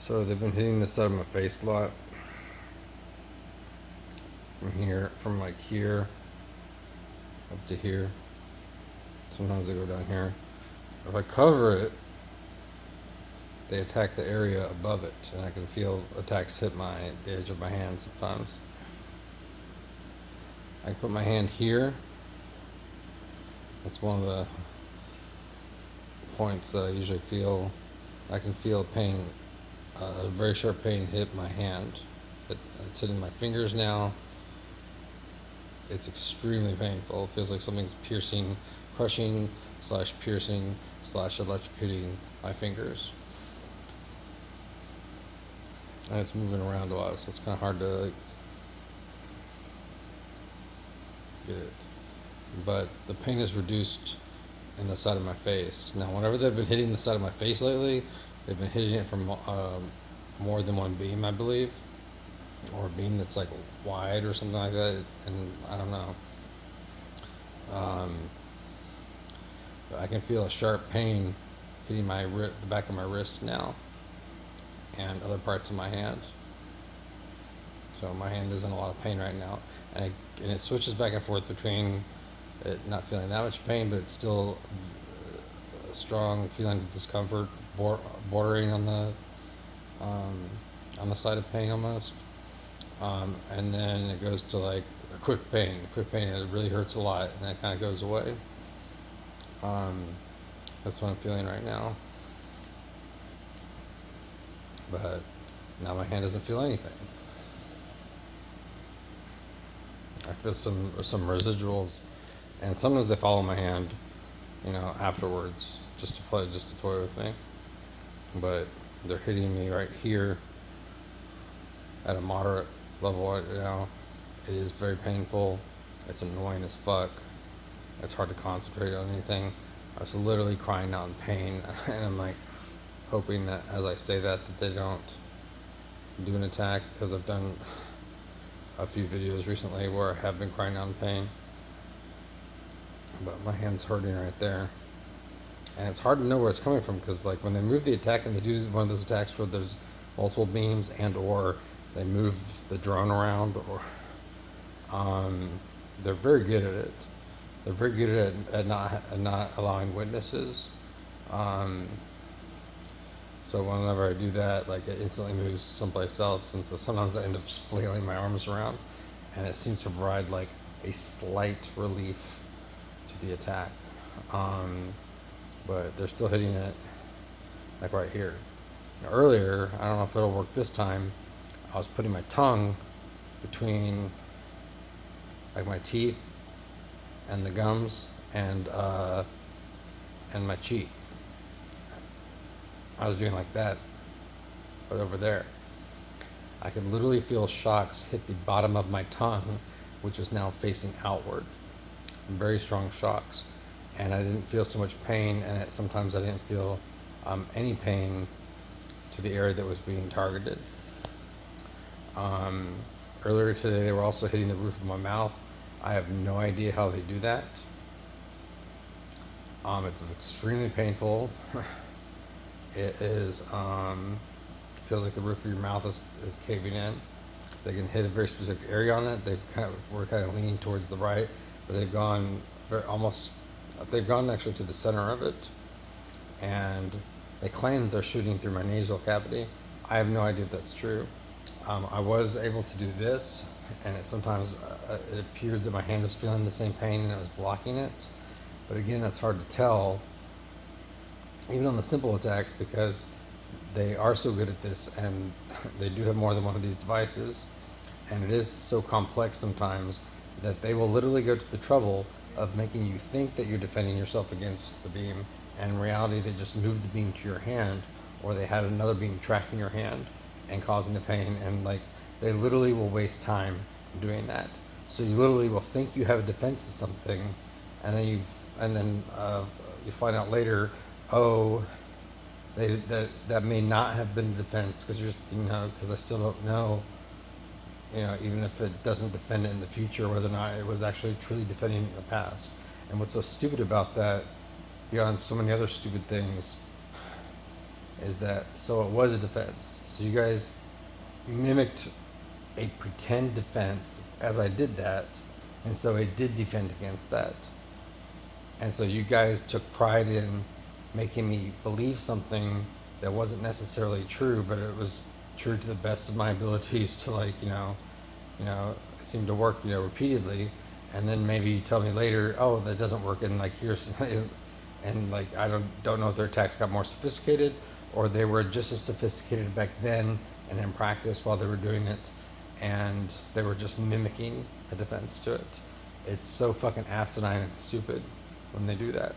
So they've been hitting the side of my face a lot. From here, from like here up to here. Sometimes they go down here. If I cover it, they attack the area above it, and I can feel attacks hit the edge of my hand sometimes. I can put my hand here. That's one of the points that I usually feel. I can feel pain, a very sharp pain hit my hand. It's hitting my fingers now. It's extremely painful. It feels like something's piercing, crushing / piercing / electrocuting my fingers. And it's moving around a lot, so it's kind of hard to get it. But the pain is reduced in the side of my face. Now, whenever they've been hitting the side of my face lately, they've been hitting it from more than one beam, I believe, or a beam that's like wide or something like that, and I don't know. But I can feel a sharp pain hitting the back of my wrist now, and other parts of my hand. So my hand is in a lot of pain right now, and it switches back and forth between it not feeling that much pain, but it's still a strong feeling of discomfort, bordering on the side of pain almost. And then it goes to like a quick pain, and it really hurts a lot, and then it kind of goes away. That's what I'm feeling right now. But now my hand doesn't feel anything. I feel some residuals, and sometimes they follow my hand, afterwards, just to toy with me. But they're hitting me right here at a moderate level right now. It is very painful. It's annoying as fuck. It's hard to concentrate on anything. I was literally crying out in pain, and I'm like hoping that as I say that they don't do an attack, because I've done a few videos recently where I have been crying out in pain. But my hand's hurting right there, and it's hard to know where it's coming from, because like when they move the attack and they do one of those attacks where there's multiple beams and or they move the drone around, or they're very good at it. They're very good at not allowing witnesses. So whenever I do that, like it instantly moves to someplace else, and so sometimes I end up just flailing my arms around, and it seems to provide like a slight relief to the attack. But they're still hitting it like right here. Now, earlier, I don't know if it'll work this time, I was putting my tongue between like my teeth and the gums and my cheek. I was doing like that, but over there. I could literally feel shocks hit the bottom of my tongue, which is now facing outward. Very strong shocks. And I didn't feel so much pain, and sometimes I didn't feel any pain to the area that was being targeted. Earlier today, they were also hitting the roof of my mouth. I have no idea how they do that. It's extremely painful. It is, feels like the roof of your mouth is caving in. They can hit a very specific area on it. We're kind of leaning towards the right, but they've gone actually to the center of it. And they claim that they're shooting through my nasal cavity. I have no idea if that's true. I was able to do this, and sometimes it appeared that my hand was feeling the same pain and it was blocking it. But again, that's hard to tell, even on the simple attacks, because they are so good at this, and they do have more than one of these devices, and it is so complex sometimes that they will literally go to the trouble of making you think that you're defending yourself against the beam, and in reality they just moved the beam to your hand, or they had another beam tracking your hand and causing the pain, and like they literally will waste time doing that. So you literally will think you have a defense of something, and then you find out later, oh, that may not have been a defense, because I still don't know, even if it doesn't defend it in the future, whether or not it was actually truly defending it in the past. And what's so stupid about that, beyond so many other stupid things, is that, so it was a defense. So you guys mimicked a pretend defense as I did that, and so it did defend against that. And so you guys took pride in making me believe something that wasn't necessarily true, but it was true to the best of my abilities to, like, seem to work, repeatedly. And then maybe you tell me later, oh, that doesn't work, and like here's, and like I don't know if their attacks got more sophisticated or they were just as sophisticated back then and in practice while they were doing it, and they were just mimicking a defense to it. It's so fucking asinine and stupid when they do that.